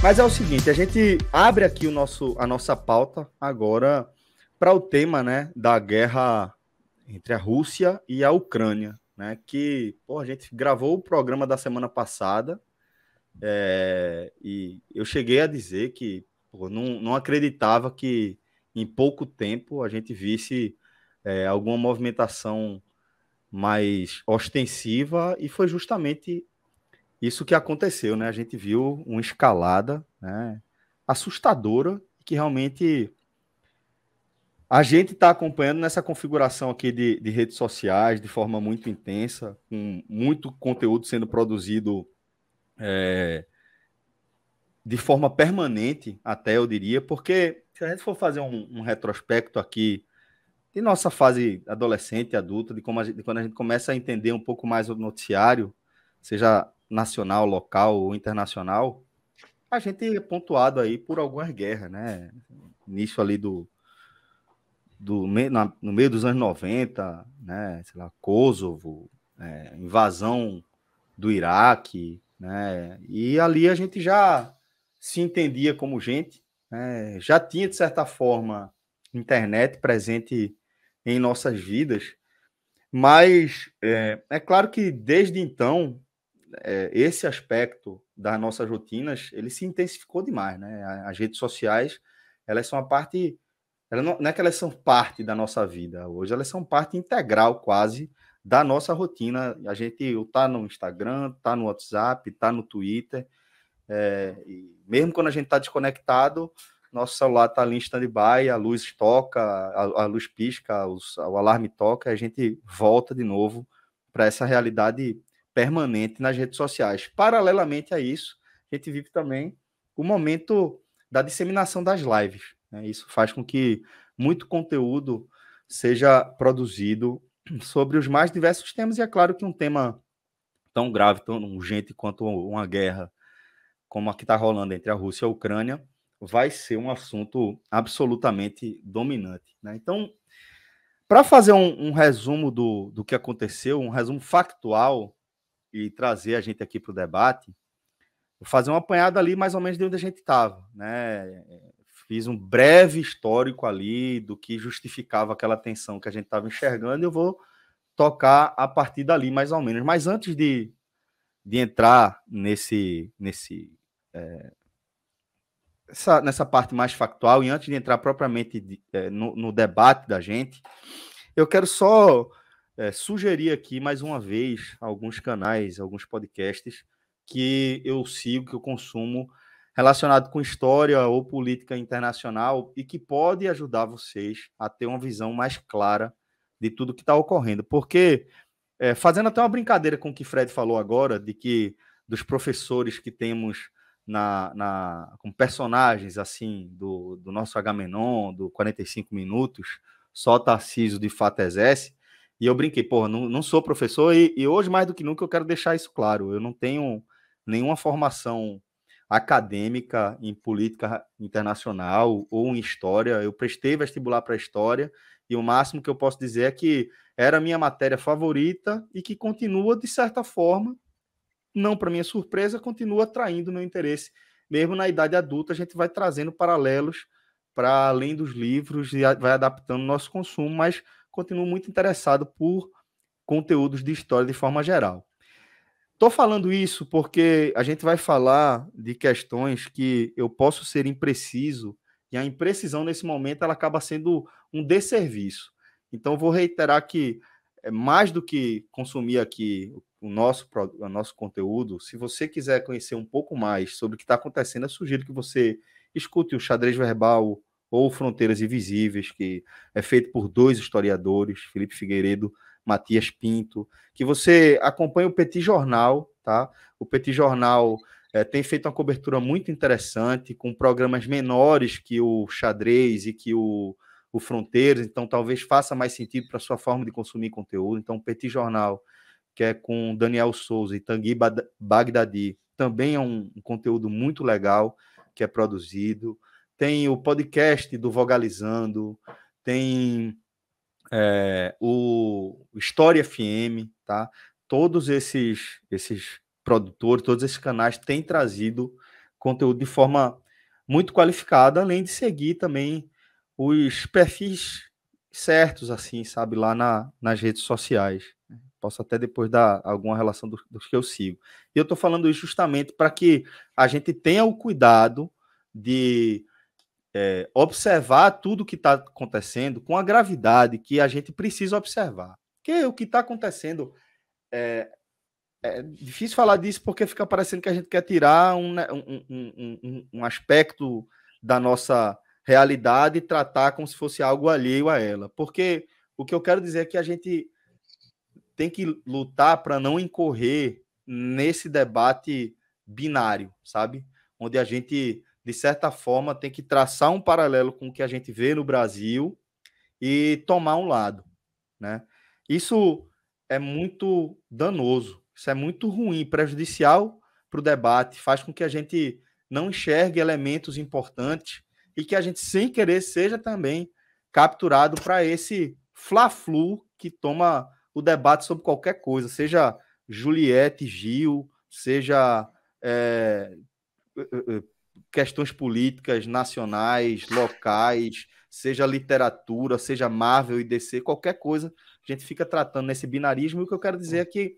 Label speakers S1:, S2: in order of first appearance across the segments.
S1: Mas é o seguinte, a gente abre aqui a nossa pauta agora para o tema, né, da guerra entre a Rússia e a Ucrânia, né, que a gente gravou o programa da semana passada e eu cheguei a dizer que não acreditava que em pouco tempo a gente visse alguma movimentação mais ostensiva, e foi justamente isso que aconteceu, né? A gente viu uma escalada, né, assustadora, que realmente a gente está acompanhando nessa configuração aqui de redes sociais de forma muito intensa, com muito conteúdo sendo produzido de forma permanente, até eu diria, porque se a gente for fazer um retrospecto aqui de nossa fase adolescente e adulta, de quando a gente começa a entender um pouco mais o noticiário, seja nacional, local ou internacional, a gente é pontuado aí por algumas guerras, né? Início ali no meio dos anos 90, né? Sei lá, Kosovo, invasão do Iraque, né? E ali a gente já se entendia como gente, né? Já tinha, de certa forma, internet presente em nossas vidas, mas é claro que desde então esse aspecto das nossas rotinas ele se intensificou demais, né? As redes sociais, elas são a parte, não é que elas são parte da nossa vida hoje, elas são parte integral quase da nossa rotina. A gente tá no Instagram, tá no WhatsApp, tá no Twitter, e mesmo quando a gente está desconectado, nosso celular está ali em stand-by, a luz toca, a luz pisca, o alarme toca, e a gente volta de novo para essa realidade permanente nas redes sociais. Paralelamente a isso, a gente vive também o momento da disseminação das lives, né? Isso faz com que muito conteúdo seja produzido sobre os mais diversos temas, e é claro que um tema tão grave, tão urgente quanto uma guerra como a que está rolando entre a Rússia e a Ucrânia, vai ser um assunto absolutamente dominante, né? Então, para fazer um resumo do que aconteceu, um resumo factual, e trazer a gente aqui para o debate, vou fazer uma apanhada ali mais ou menos de onde a gente estava, né? Fiz um breve histórico ali do que justificava aquela tensão que a gente estava enxergando, e eu vou tocar a partir dali mais ou menos. Mas antes de entrar nessa parte mais factual, e antes de entrar propriamente no debate da gente, eu quero só sugerir aqui mais uma vez alguns canais, alguns podcasts que eu sigo, que eu consumo, relacionado com história ou política internacional, e que pode ajudar vocês a ter uma visão mais clara de tudo que está ocorrendo. Porque, fazendo até uma brincadeira com o que Fred falou agora, de que dos professores que temos como personagens assim do nosso Agamenon, do 45 Minutos, só Tarcísio de fato exerce. E eu brinquei, não sou professor, e hoje mais do que nunca eu quero deixar isso claro. Eu não tenho nenhuma formação acadêmica em política internacional ou em história. Eu prestei vestibular para história, e o máximo que eu posso dizer é que era a minha matéria favorita e que continua, de certa forma, não para minha surpresa, continua atraindo meu interesse. Mesmo na idade adulta, a gente vai trazendo paralelos para além dos livros e vai adaptando o nosso consumo, mas continuo muito interessado por conteúdos de história de forma geral. Estou falando isso porque a gente vai falar de questões que eu posso ser impreciso, e a imprecisão nesse momento ela acaba sendo um desserviço. Então, vou reiterar que mais do que consumir aqui o nosso conteúdo, se você quiser conhecer um pouco mais sobre o que está acontecendo, eu sugiro que você escute o Xadrez Verbal ou Fronteiras Invisíveis, que é feito por dois historiadores, Felipe Figueiredo, Matias Pinto, que você acompanhe o Petit Jornal, tá? O Petit Jornal tem feito uma cobertura muito interessante, com programas menores que o Xadrez e que o Fronteiras, então talvez faça mais sentido para a sua forma de consumir conteúdo. Então, o Petit Jornal, que é com Daniel Souza e Tanguy Bagdadi, também é um conteúdo muito legal que é produzido. Tem o podcast do Vogalizando, tem o História FM, tá? Todos esses produtores, todos esses canais têm trazido conteúdo de forma muito qualificada, além de seguir também os perfis certos, assim, sabe, lá nas redes sociais. Posso até depois dar alguma relação dos que eu sigo. E eu estou falando isso justamente para que a gente tenha o cuidado de observar tudo que está acontecendo com a gravidade que a gente precisa observar. Porque o que está acontecendo é difícil falar disso porque fica parecendo que a gente quer tirar um aspecto da nossa realidade e tratar como se fosse algo alheio a ela. Porque o que eu quero dizer é que a gente tem que lutar para não incorrer nesse debate binário, sabe? Onde a gente, de certa forma, tem que traçar um paralelo com o que a gente vê no Brasil e tomar um lado, né? Isso é muito danoso, isso é muito ruim, prejudicial para o debate, faz com que a gente não enxergue elementos importantes e que a gente, sem querer, seja também capturado para esse fla-flu que toma o debate sobre qualquer coisa, seja Juliette, Gil, seja questões políticas nacionais, locais, seja literatura, seja Marvel e DC, qualquer coisa, a gente fica tratando nesse binarismo. E o que eu quero dizer é que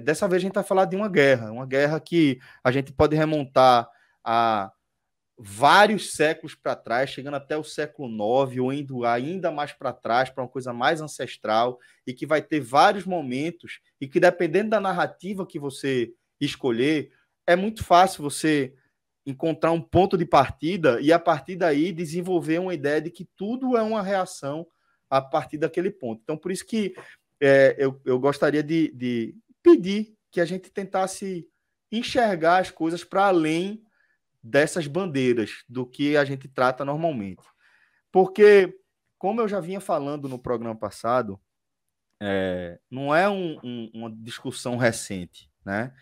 S1: dessa vez a gente vai falar de uma guerra que a gente pode remontar a vários séculos para trás, chegando até o século IX, ou indo ainda mais para trás, para uma coisa mais ancestral, e que vai ter vários momentos, e que dependendo da narrativa que você escolher, é muito fácil você encontrar um ponto de partida e, a partir daí, desenvolver uma ideia de que tudo é uma reação a partir daquele ponto. Então, por isso que eu gostaria de pedir que a gente tentasse enxergar as coisas para além dessas bandeiras do que a gente trata normalmente. Porque, como eu já vinha falando no programa passado, não é uma discussão recente, né?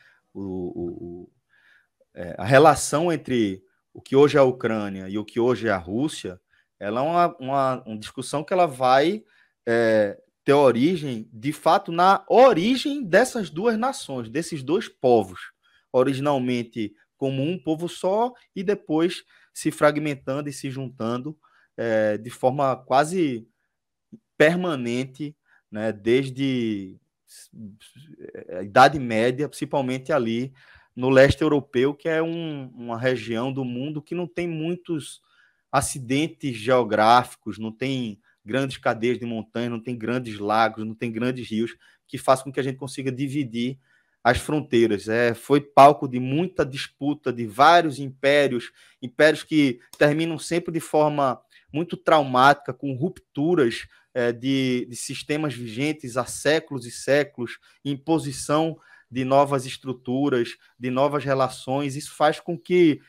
S1: A relação entre o que hoje é a Ucrânia e o que hoje é a Rússia, ela é uma discussão que ela vai ter origem, de fato, na origem dessas duas nações, desses dois povos, originalmente como um povo só e depois se fragmentando e se juntando de forma quase permanente, né, desde a Idade Média, principalmente ali no leste europeu, que é uma região do mundo que não tem muitos acidentes geográficos, não tem grandes cadeias de montanhas, não tem grandes lagos, não tem grandes rios, que façam com que a gente consiga dividir as fronteiras. Foi palco de muita disputa de vários impérios que terminam sempre de forma muito traumática, com rupturas de sistemas vigentes há séculos e séculos, imposição de novas estruturas, de novas relações. Isso faz com que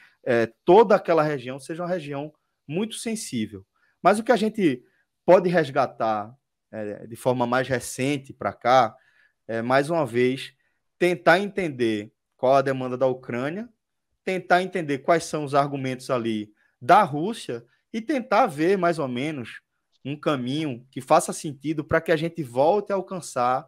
S1: toda aquela região seja uma região muito sensível. Mas o que a gente pode resgatar de forma mais recente para cá é, mais uma vez, tentar entender qual a demanda da Ucrânia, tentar entender quais são os argumentos ali da Rússia e tentar ver mais ou menos um caminho que faça sentido para que a gente volte a alcançar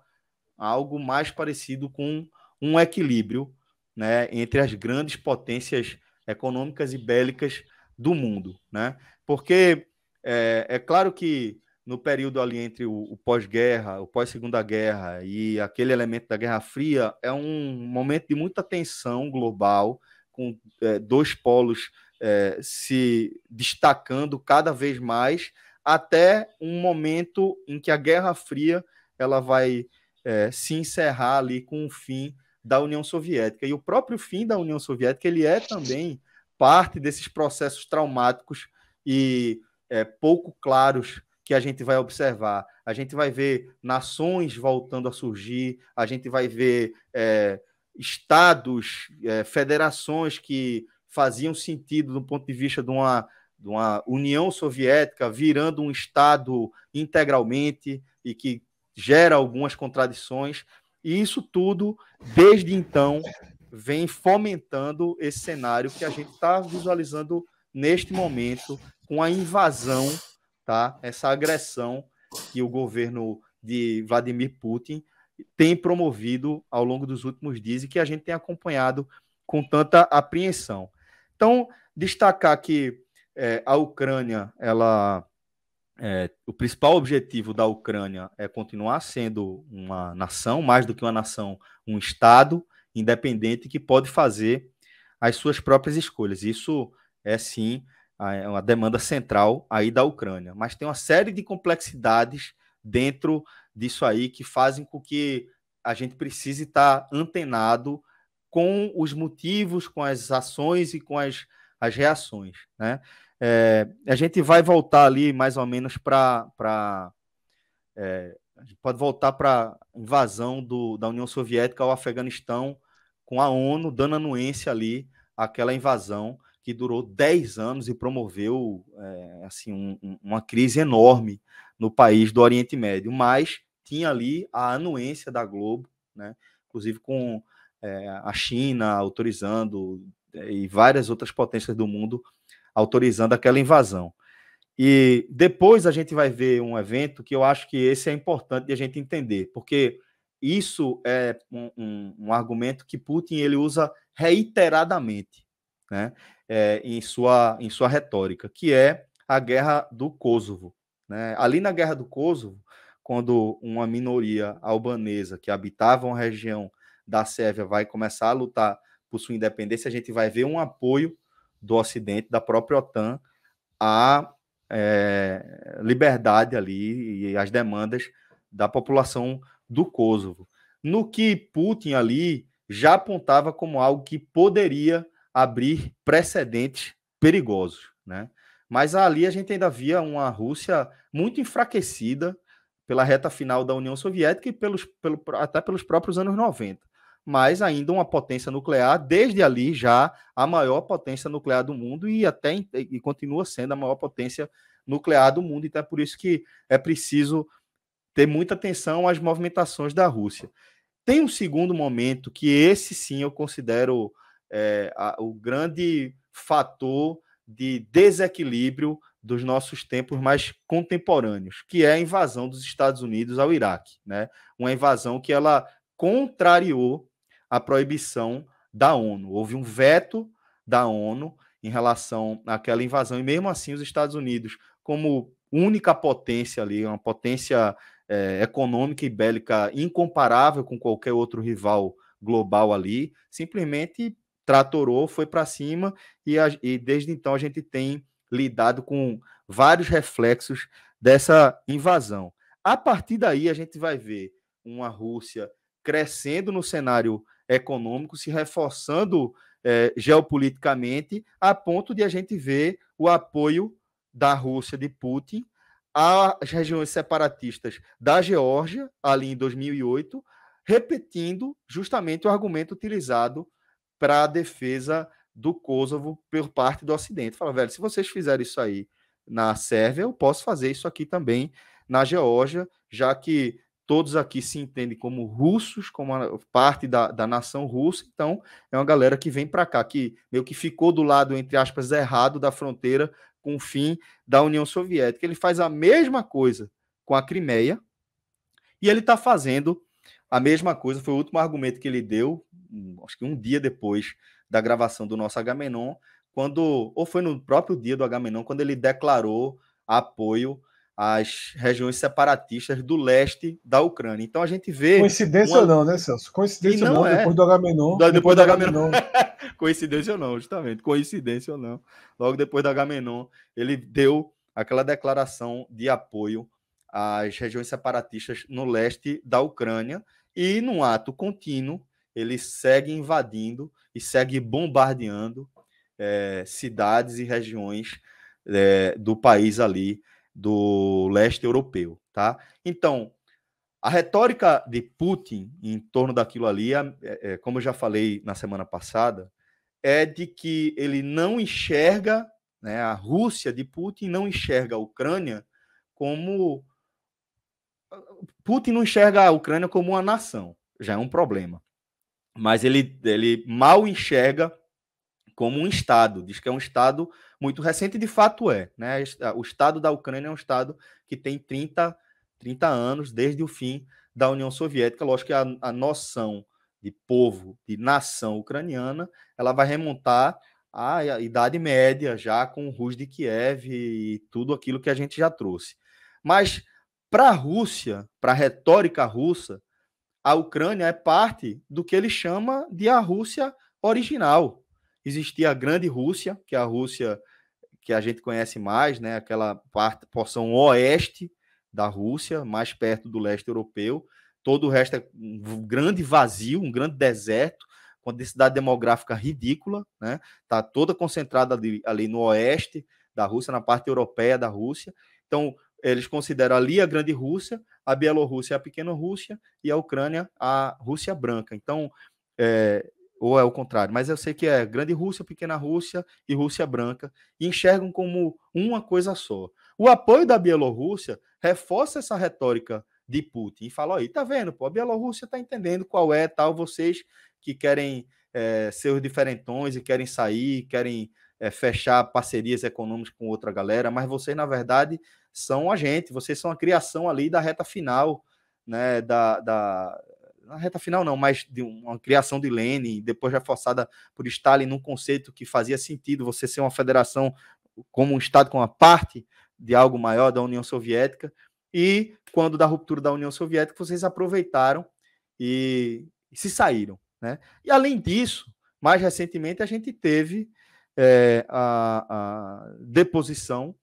S1: algo mais parecido com um equilíbrio, né, entre as grandes potências econômicas e bélicas do mundo, né? Porque é claro que no período ali entre o pós-guerra, o pós-segunda guerra e aquele elemento da Guerra Fria, é um momento de muita tensão global, com dois polos se destacando cada vez mais, até um momento em que a Guerra Fria ela vai se encerrar ali com o fim da União Soviética. E o próprio fim da União Soviética ele é também parte desses processos traumáticos e pouco claros que a gente vai observar. A gente vai ver nações voltando a surgir, a gente vai ver estados, federações que faziam sentido do ponto de vista de uma União Soviética virando um Estado integralmente e que gera algumas contradições. E isso tudo, desde então, vem fomentando esse cenário que a gente está visualizando neste momento, com a invasão, tá? Essa agressão que o governo de Vladimir Putin tem promovido ao longo dos últimos dias e que a gente tem acompanhado com tanta apreensão. Então, destacar que a Ucrânia, o principal objetivo da Ucrânia é continuar sendo uma nação, mais do que uma nação, um Estado independente que pode fazer as suas próprias escolhas. Isso é, sim, uma demanda central aí da Ucrânia. Mas tem uma série de complexidades dentro disso aí que fazem com que a gente precise estar antenado com os motivos, com as ações e com as reações, né? A gente vai voltar ali mais ou menos para. A gente pode voltar para a invasão da União Soviética ao Afeganistão, com a ONU dando anuência ali àquela invasão que durou 10 anos e promoveu assim, uma crise enorme no país do Oriente Médio, mas tinha ali a anuência da Globo, né? Inclusive com a China autorizando e várias outras potências do mundo autorizando aquela invasão. E depois a gente vai ver um evento que eu acho que esse é importante de a gente entender, porque isso é um argumento que Putin ele usa reiteradamente, né, em sua retórica, que é a guerra do Kosovo, né? Ali na guerra do Kosovo, quando uma minoria albanesa que habitava uma região da Sérvia vai começar a lutar por sua independência, a gente vai ver um apoio do Ocidente, da própria OTAN, à liberdade ali e as demandas da população do Kosovo. No que Putin ali já apontava como algo que poderia abrir precedentes perigosos, né? Mas ali a gente ainda via uma Rússia muito enfraquecida pela reta final da União Soviética e até pelos próprios anos 90. Mas ainda uma potência nuclear, desde ali já a maior potência nuclear do mundo e continua sendo a maior potência nuclear do mundo. Então é por isso que é preciso ter muita atenção às movimentações da Rússia. Tem um segundo momento que esse sim eu considero o grande fator de desequilíbrio dos nossos tempos mais contemporâneos, que é a invasão dos Estados Unidos ao Iraque, né? Uma invasão que ela contrariou a proibição da ONU. Houve um veto da ONU em relação àquela invasão, e mesmo assim os Estados Unidos, como única potência ali, uma potência econômica e bélica incomparável com qualquer outro rival global ali, simplesmente tratorou, foi para cima, e desde então a gente tem lidado com vários reflexos dessa invasão. A partir daí a gente vai ver uma Rússia crescendo no cenário econômico, se reforçando geopoliticamente, a ponto de a gente ver o apoio da Rússia de Putin às regiões separatistas da Geórgia, ali em 2008, repetindo justamente o argumento utilizado para a defesa do Kosovo por parte do Ocidente. Fala, velho, se vocês fizerem isso aí na Sérvia, eu posso fazer isso aqui também na Geórgia, já que todos aqui se entendem como russos, como parte da nação russa, então é uma galera que vem para cá, que meio que ficou do lado, entre aspas, errado da fronteira com o fim da União Soviética. Ele faz a mesma coisa com a Crimeia, e ele está fazendo a mesma coisa, foi o último argumento que ele deu, acho que um dia depois da gravação do nosso Agamenon, ou foi no próprio dia do Agamenon, quando ele declarou apoio às regiões separatistas do leste da Ucrânia. Então a gente vê...
S2: Coincidência ou não, né, Celso? Coincidência ou não, depois do Agamenon.
S1: Depois do Agamenon. Coincidência ou não, justamente. Coincidência ou não. Logo depois do Agamenon, ele deu aquela declaração de apoio às regiões separatistas no leste da Ucrânia, e num ato contínuo, ele segue invadindo e segue bombardeando cidades e regiões do país ali, do leste europeu, tá? Então, a retórica de Putin em torno daquilo ali, como eu já falei na semana passada, é de que ele não enxerga, né, a Rússia de Putin não enxerga a Ucrânia como... Putin não enxerga a Ucrânia como uma nação, já é um problema. Mas ele mal enxerga como um Estado, diz que é um Estado muito recente, e de fato é, né? O Estado da Ucrânia é um Estado que tem 30 anos, desde o fim da União Soviética. Lógico que a noção de povo, de nação ucraniana, ela vai remontar a Idade Média, já com o Rus de Kiev e tudo aquilo que a gente já trouxe. Mas para a Rússia, para a retórica russa, a Ucrânia é parte do que ele chama de a Rússia original. Existia a Grande Rússia, que é a Rússia que a gente conhece mais, né? Aquela porção oeste da Rússia, mais perto do leste europeu. Todo o resto é um grande vazio, um grande deserto, com densidade demográfica ridícula, né? Está toda concentrada ali no oeste da Rússia, na parte europeia da Rússia. Então, eles consideram ali a Grande Rússia, a Bielorrússia a Pequena Rússia e a Ucrânia a Rússia Branca. Então, ou é o contrário, mas eu sei que é Grande Rússia, Pequena Rússia e Rússia Branca, e enxergam como uma coisa só. O apoio da Bielorrússia reforça essa retórica de Putin e fala, aí, tá vendo, pô, a Bielorrússia tá entendendo qual é, tal, vocês que querem ser os diferentões e querem sair, querem fechar parcerias econômicas com outra galera, mas vocês, na verdade, são a gente, vocês são a criação ali da reta final, né, na reta final não, mas de uma criação de Lenin, depois reforçada por Stalin num conceito que fazia sentido você ser uma federação como um Estado, com uma parte de algo maior da União Soviética, e quando da ruptura da União Soviética, vocês aproveitaram e se saíram, né? E além disso, mais recentemente, a gente teve a deposição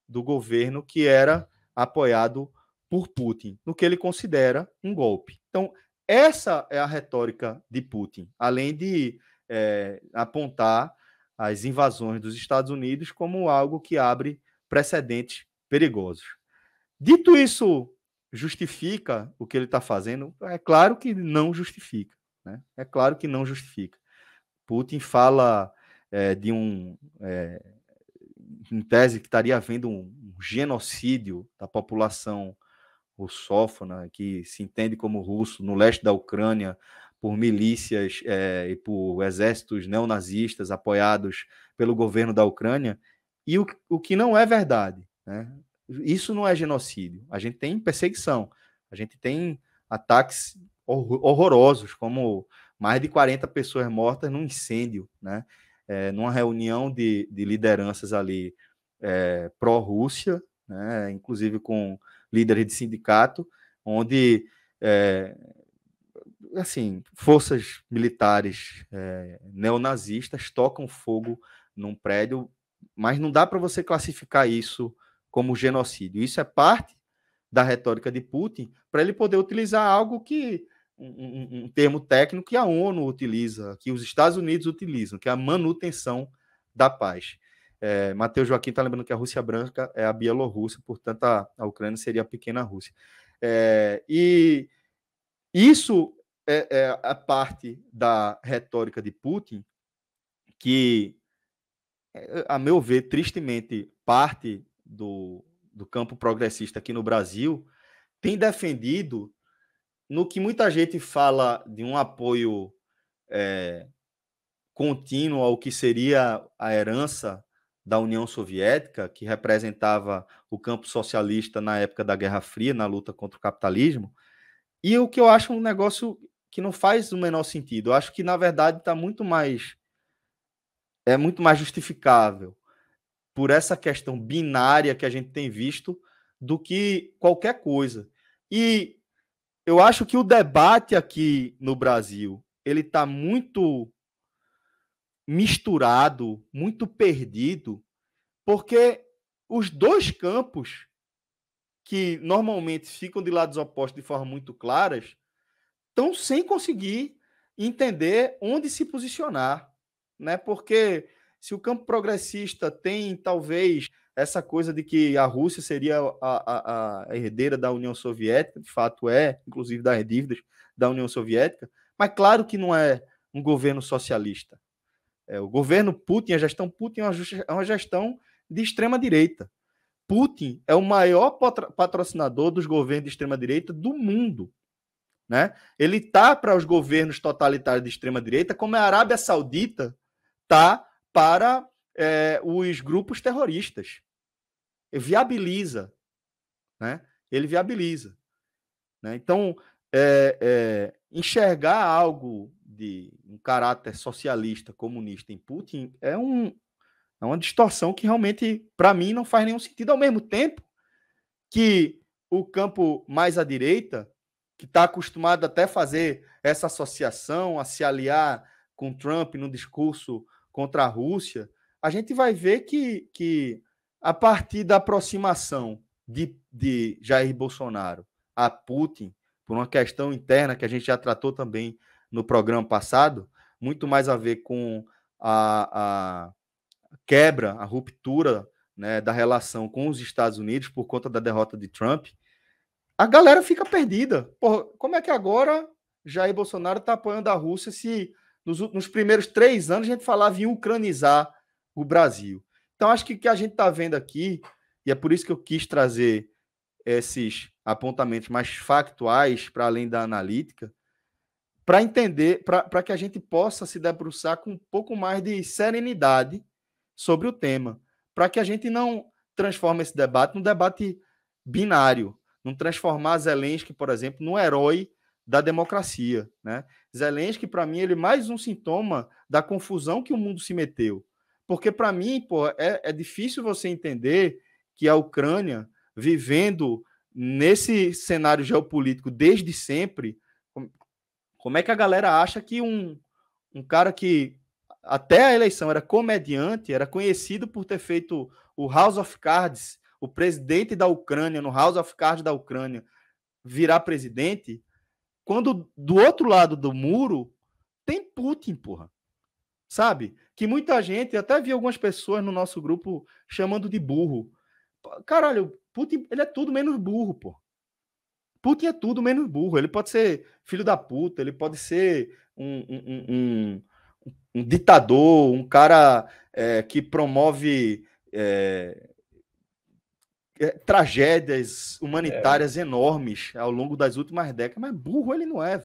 S1: do governo que era apoiado por Putin, no que ele considera um golpe. Então, essa é a retórica de Putin, além de apontar as invasões dos Estados Unidos como algo que abre precedentes perigosos. Dito isso, justifica o que ele está fazendo? É claro que não justifica, né? É claro que não justifica. Putin fala de em tese que estaria havendo um genocídio da população russófona, que se entende como russo, no leste da Ucrânia, por milícias e por exércitos neonazistas apoiados pelo governo da Ucrânia, e o que não é verdade, né? Isso não é genocídio. A gente tem perseguição, a gente tem ataques horrorosos, como mais de 40 pessoas mortas num incêndio, né? Numa reunião de lideranças ali pró-Rússia, né? Inclusive com líderes de sindicato, onde assim, forças militares neonazistas tocam fogo num prédio, mas não dá para você classificar isso como genocídio. Isso é parte da retórica de Putin para ele poder utilizar algo que um termo técnico que a ONU utiliza, que os Estados Unidos utilizam, que é a manutenção da paz. Matheus Joaquim está lembrando que a Rússia Branca é a Bielorrússia, portanto a Ucrânia seria a Pequena Rússia. E isso é a parte da retórica de Putin que, a meu ver, tristemente, parte do campo progressista aqui no Brasil tem defendido no que muita gente fala de um apoio contínuo ao que seria a herança da União Soviética, que representava o campo socialista na época da Guerra Fria, na luta contra o capitalismo, e o que eu acho um negócio que não faz o menor sentido. Eu acho que, na verdade, está muito mais justificável por essa questão binária que a gente tem visto do que qualquer coisa. E eu acho que o debate aqui no Brasil ele está muito misturado, muito perdido, porque os dois campos que normalmente ficam de lados opostos de forma muito claras estão sem conseguir entender onde se posicionar, né? Porque se o campo progressista tem talvez essa coisa de que a Rússia seria a herdeira da União Soviética, de fato inclusive das dívidas da União Soviética, mas claro que não é um governo socialista. O governo Putin, a gestão Putin é uma gestão de extrema-direita. Putin é o maior patrocinador dos governos de extrema-direita do mundo, né? Ele tá para os governos totalitários de extrema-direita, como a Arábia Saudita tá para os grupos terroristas. Ele viabiliza, né? Ele viabiliza, né? Então, enxergar algo de um caráter socialista, comunista em Putin é uma distorção que realmente, para mim, não faz nenhum sentido. Ao mesmo tempo que o campo mais à direita, que está acostumado até a fazer essa associação, a se aliar com Trump no discurso contra a Rússia, a gente vai ver que a partir da aproximação de Jair Bolsonaro a Putin, por uma questão interna que a gente já tratou também no programa passado, muito mais a ver com a quebra, a ruptura, né, da relação com os Estados Unidos por conta da derrota de Trump, a galera fica perdida. Porra, como é que agora Jair Bolsonaro está apoiando a Rússia se nos primeiros 3 anos a gente falava em ucranizar o Brasil? Então, acho que o que a gente está vendo aqui, e é por isso que eu quis trazer esses apontamentos mais factuais para além da analítica, para entender, para que a gente possa se debruçar com um pouco mais de serenidade sobre o tema, para que a gente não transforme esse debate num debate binário, não transformar Zelensky, por exemplo, no herói da democracia, né? Zelensky, para mim, ele é mais um sintoma da confusão que o mundo se meteu. Porque, para mim, pô, é difícil você entender que a Ucrânia, vivendo nesse cenário geopolítico desde sempre, como é que a galera acha que um cara que até a eleição era comediante, era conhecido por ter feito o House of Cards, o presidente da Ucrânia, no House of Cards da Ucrânia, virar presidente, quando do outro lado do muro tem Putin, porra. Sabe? Que muita gente, até vi algumas pessoas no nosso grupo chamando de burro. Caralho, Putin, ele é tudo menos burro, pô. Putin é tudo menos burro. Ele pode ser filho da puta, ele pode ser um ditador, um cara que promove tragédias humanitárias enormes ao longo das últimas décadas, mas burro ele não é.